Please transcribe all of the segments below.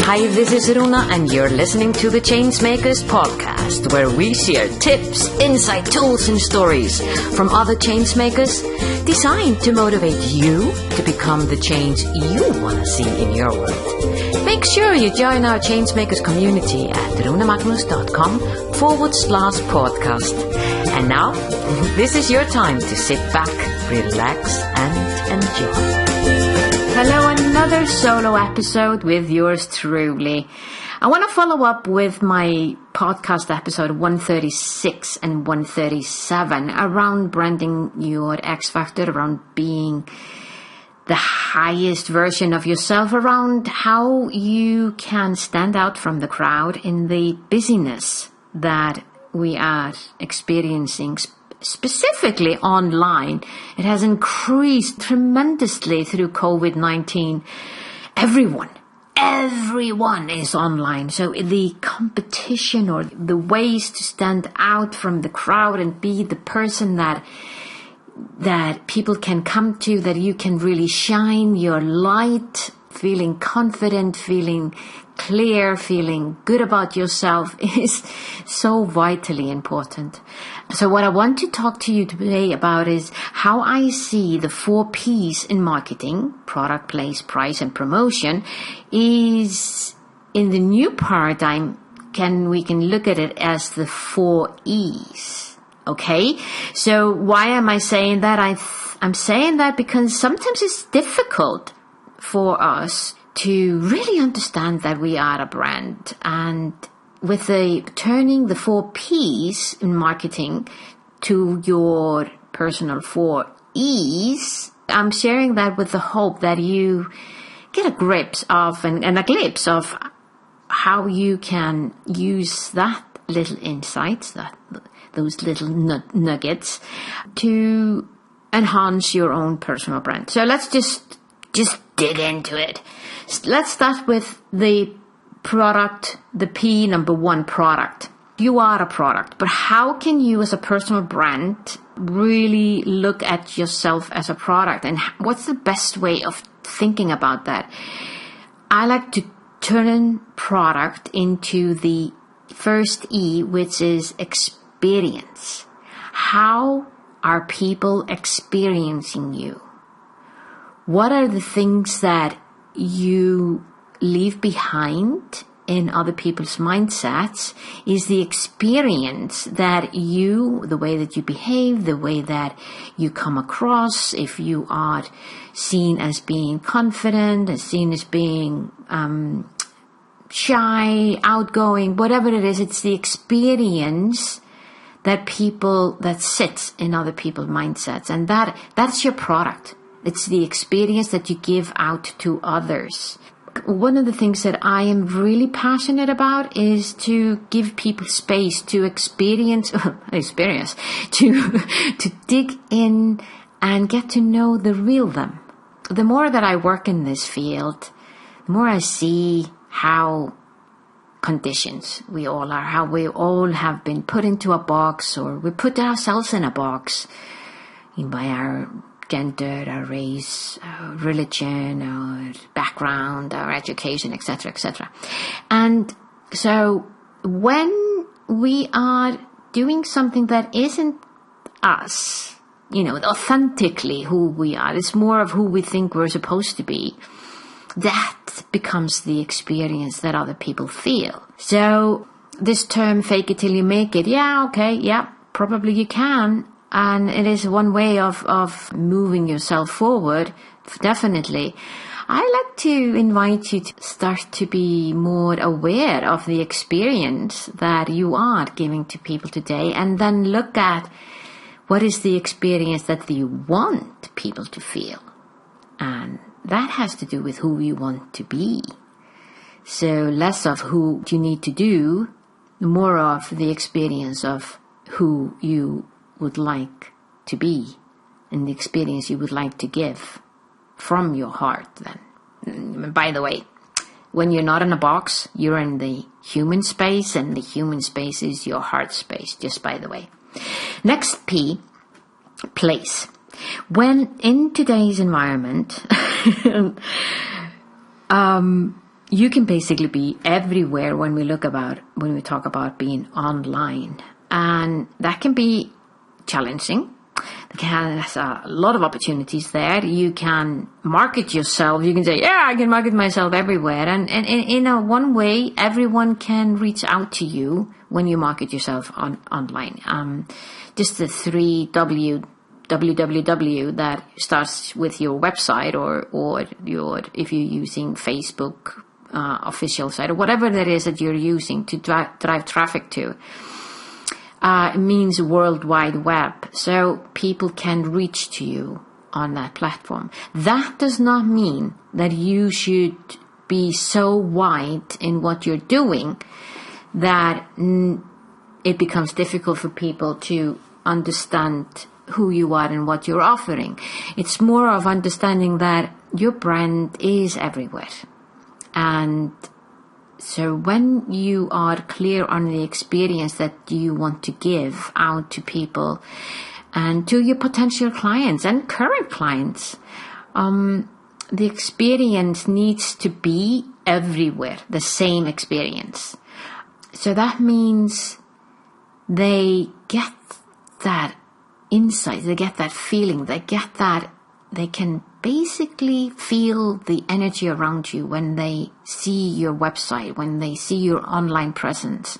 Hi, this is Runa, and you're listening to the Changemakers podcast, where we share tips, insight, tools, and stories from other changemakers designed to motivate you to become the change you want to see in your world. Make sure you join our Changemakers community at runamagnus.com/podcast. And now, this is your time to sit back, relax, and enjoy. Hello, another solo episode with yours truly. I want to follow up with my podcast episode 136 and 137 around branding your X Factor, around being the highest version of yourself, around how you can stand out from the crowd in the busyness that we are experiencing, specifically online. It has increased tremendously through COVID-19. Everyone is online. So the competition or the ways to stand out from the crowd and be the person that people can come to, that you can really shine your light, feeling confident, feeling clear, feeling good about yourself is so vitally important. So what I want to talk to you today about is how I see the 4'P's in marketing: product, place, price, and promotion, is in the new paradigm. We can look at it as the 4'E's. Okay. So why am I saying that? I'm saying that because sometimes it's difficult for us to really understand that we are a brand. And with turning the 4'P's in marketing to your personal 4'E's, I'm sharing that with the hope that you get a glimpse of how you can use that little insights, those little nuggets, to enhance your own personal brand. So let's just dig into it. Let's start with the product, the P, number one, product. You are a product, but how can you as a personal brand really look at yourself as a product? And what's the best way of thinking about that? I like to turn product into the first E, which is experience. How are people experiencing you? What are the things that you leave behind in other people's mindsets? Is the experience that the way that you behave, the way that you come across, if you are seen as being confident, as seen as being shy, outgoing, whatever it is, it's the experience that sits in other people's mindsets. And that's your product. It's the experience that you give out to others. One of the things that I am really passionate about is to give people space to experience, to dig in and get to know the real them. The more that I work in this field, the more I see how conditions we all are, how we all have been put into a box, or we put ourselves in a box by our gender, our race, our religion, our background, our education, etc., etc. And so when we are doing something that isn't us, authentically who we are, it's more of who we think we're supposed to be, that becomes the experience that other people feel. So this term, fake it till you make it, probably you can. And it is one way of moving yourself forward, definitely. I like to invite you to start to be more aware of the experience that you are giving to people today, and then look at what is the experience that you want people to feel. And that has to do with who you want to be. So less of who you need to do, more of the experience of who you would like to be and the experience you would like to give from your heart then. By the way, when you're not in a box, you're in the human space, and the human space is your heart space, just by the way. Next P, place. When in today's environment, you can basically be everywhere when we talk about being online. And that can be challenging. There's a lot of opportunities there. You can market yourself. You can say, yeah, I can market myself everywhere. And in one way, everyone can reach out to you when you market yourself online. Just the 3 www that starts with your website or if you're using Facebook official site or whatever that is that you're using to drive traffic to. It means World Wide Web, so people can reach to you on that platform. That does not mean that you should be so wide in what you're doing that it becomes difficult for people to understand who you are and what you're offering. It's more of understanding that your brand is everywhere. And so when you are clear on the experience that you want to give out to people and to your potential clients and current clients, the experience needs to be everywhere, the same experience. So that means they get that insight, they get that feeling, they can basically feel the energy around you when they see your website, when they see your online presence,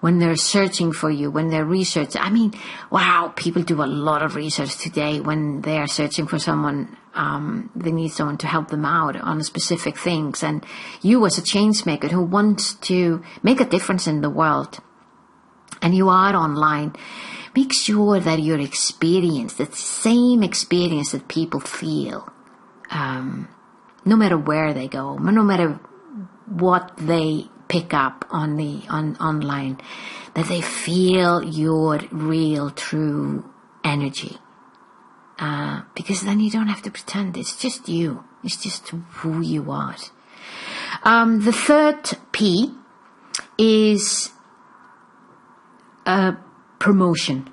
when they're searching for you, when they're researching. I mean, wow, people do a lot of research today when they are searching for someone. They need someone to help them out on specific things. And you as a change maker who wants to make a difference in the world, and you are online, make sure that your experience, the same experience that people feel, no matter where they go, no matter what they pick up on online, that they feel your real, true energy. Because then you don't have to pretend. It's just you. It's just who you are. The third P is promotion.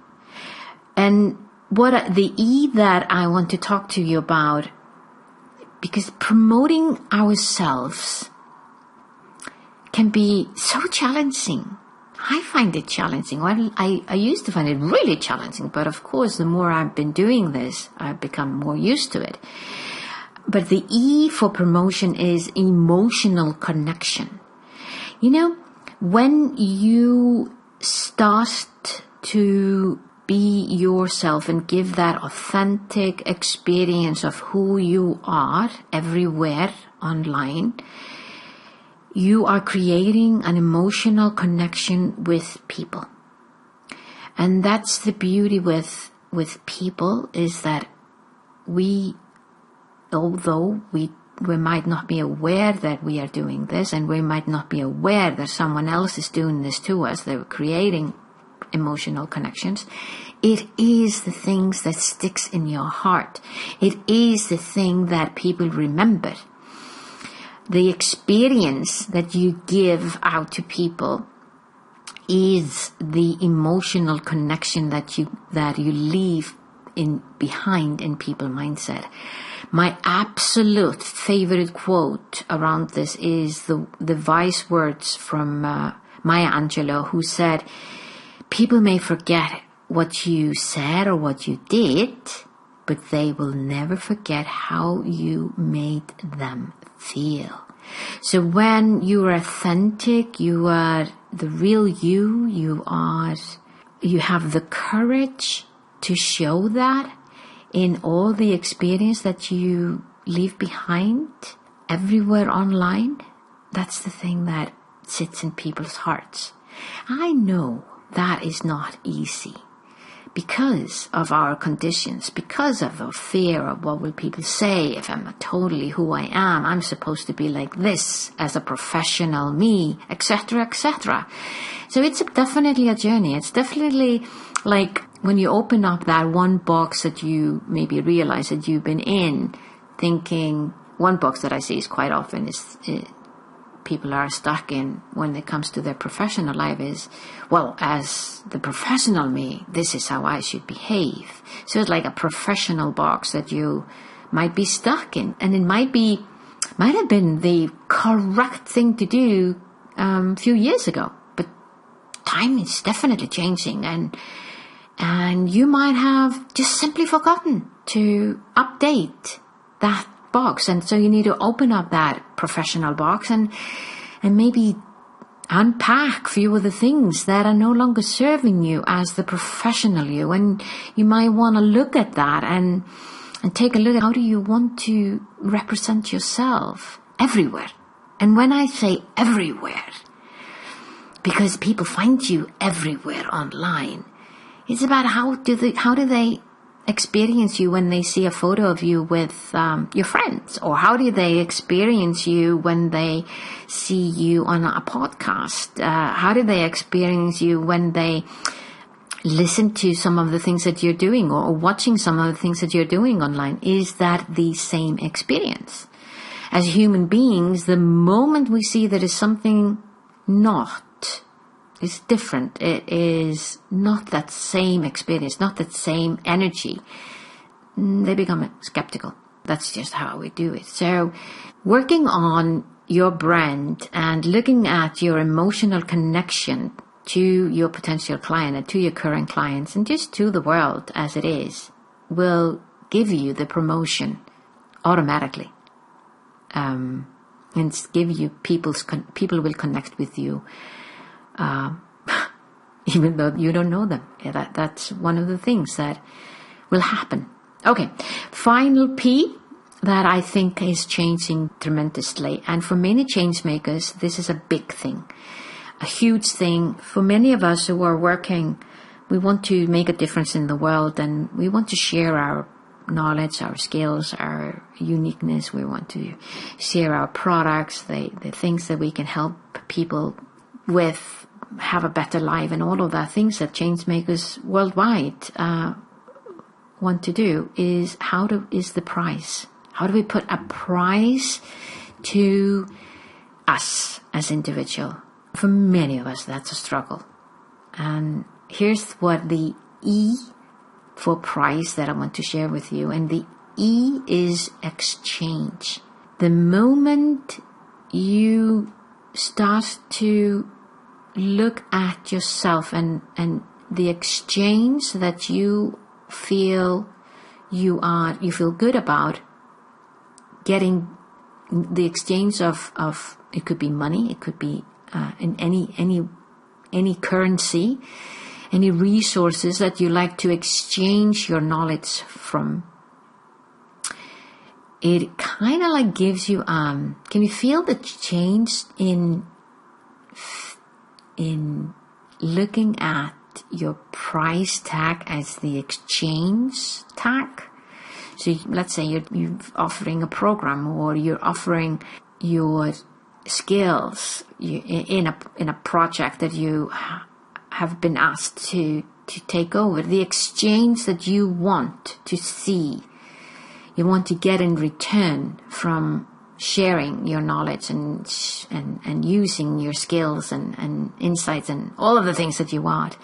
And what the E that I want to talk to you about, because promoting ourselves can be so challenging. I find it challenging. Well, I used to find it really challenging, but of course, the more I've been doing this, I've become more used to it. But the E for promotion is emotional connection. You know, when you start to be yourself and give that authentic experience of who you are everywhere online, you are creating an emotional connection with people. And that's the beauty with people, is that although we might not be aware that we are doing this, and we might not be aware that someone else is doing this to us, they're creating emotional connections. It is the things that sticks in your heart. It is the thing that people remember. The experience that you give out to people is the emotional connection that you leave behind in people's mindset. My absolute favorite quote around this is the wise words from Maya Angelou, who said, "People may forget what you said or what you did, but they will never forget how you made them feel." So when you're authentic, you are the real you, you have the courage to show that in all the experience that you leave behind everywhere online. That's the thing that sits in people's hearts. I know that is not easy because of our conditions, because of our fear of what will people say if I'm not totally who I am. I'm supposed to be like this as a professional me, etc., etc. So it's definitely a journey. It's definitely like when you open up that one box that you maybe realize that you've been in, thinking, one box that I see is quite often is people are stuck in when it comes to their professional life is, well, as the professional me, this is how I should behave. So it's like a professional box that you might be stuck in. And it might be might have been the correct thing to do a few years ago. But time is definitely changing, and you might have just simply forgotten to update that box. And so you need to open up that professional box and maybe unpack a few of the things that are no longer serving you as the professional you. And you might want to look at that and take a look at how do you want to represent yourself everywhere. And when I say everywhere, because people find you everywhere online, it's about how do they experience you when they see a photo of you with your friends, or how do they experience you when they see you on a podcast? How do they experience you when they listen to some of the things that you're doing, or watching some of the things that you're doing online? Is that the same experience? As human beings, the moment we see that is something it's different, it is not that same experience, not that same energy, they become skeptical. That's just how we do it. So working on your brand and looking at your emotional connection to your potential client and to your current clients and just to the world as it is will give you the promotion automatically. And give you people will connect with you even though you don't know them. That's one of the things that will happen. Okay, final P that I think is changing tremendously. And for many change makers, this is a big thing, a huge thing. For many of us who are working, we want to make a difference in the world, and we want to share our knowledge, our skills, our uniqueness. We want to share our products, the things that we can help people with, have a better life, and all of that things that change makers worldwide want to do. Is the price. How do we put a price to us as individual? For many of us, that's a struggle. And here's what the E for price that I want to share with you. And the E is exchange. The moment you start to look at yourself and the exchange that you feel you feel good about getting, the exchange of it could be money, it could be in any currency, any resources that you like to exchange your knowledge from. It kind of like gives you can you feel the change in looking at your price tag as the exchange tag? So let's say you're offering a program, or you're offering your skills in a project that you have been asked to take over. The exchange that you want to see, you want to get in return from sharing your knowledge and using your skills and insights and all of the things that you want.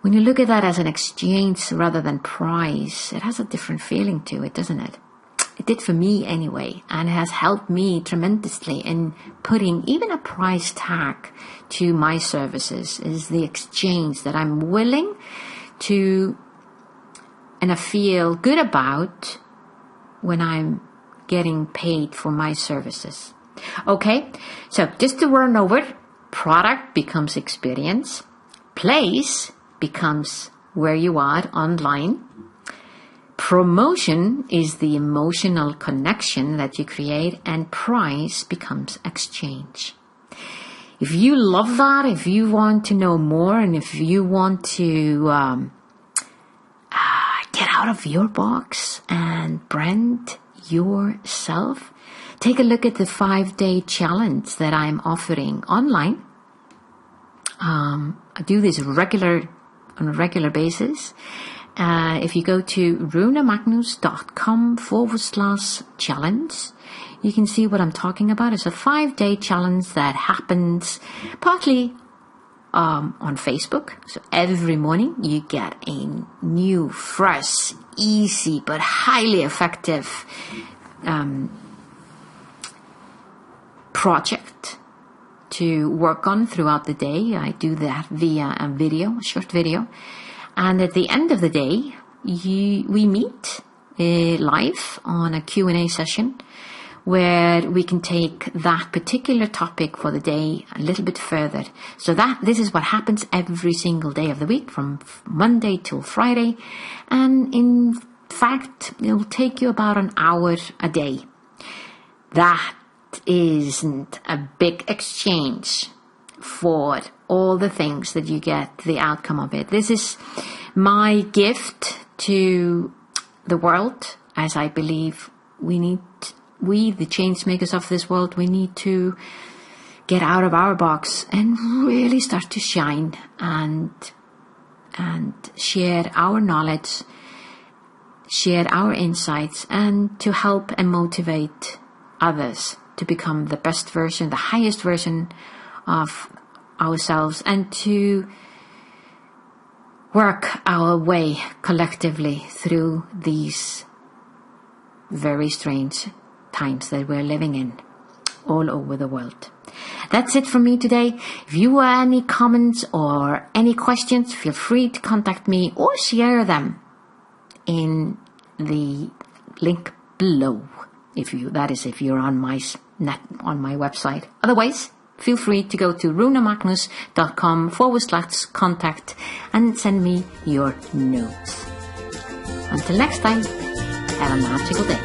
When you look at that as an exchange rather than price, it has a different feeling to it, doesn't it? It did for me anyway, and it has helped me tremendously in putting even a price tag to my services. Is the exchange that I'm willing to, and I feel good about when I'm getting paid for my services. Okay, so just to run over, product becomes experience, place becomes where you are online, promotion is the emotional connection that you create, and price becomes exchange. If you love that, if you want to know more, and if you want to get out of your box and brand yourself, take a look at the 5-day challenge that I'm offering online. I do this on a regular basis. If you go to runamagnus.com/challenge, you can see what I'm talking about. It's a 5-day challenge that happens partly on Facebook. So every morning you get a new, fresh, easy, but highly effective project to work on throughout the day. I do that via a short video. And at the end of the day, we meet live on a Q&A session where we can take that particular topic for the day a little bit further. So this is what happens every single day of the week, from Monday till Friday. And in fact, it will take you about an hour a day. That isn't a big exchange for all the things that you get, the outcome of it. This is my gift to the world, as I believe we, the change makers of this world, we need to get out of our box and really start to shine and share our knowledge, share our insights, and to help and motivate others to become the best version, the highest version of ourselves, and to work our way collectively through these very strange times that we're living in all over the world. That's it from me today. If you have any comments or any questions, feel free to contact me or share them in the link below. If you're on my website. Otherwise, feel free to go to runamagnus.com/contact and send me your notes. Until next time, have a magical day.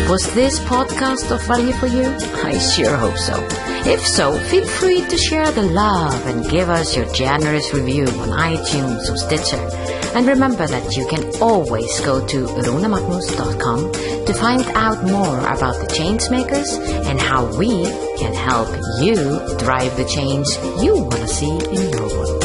Was this podcast of value for you? I sure hope so. If so, feel free to share the love and give us your generous review on iTunes or Stitcher. And remember that you can always go to runamagnus.com to find out more about the changemakers and how we can help you drive the change you want to see in your world.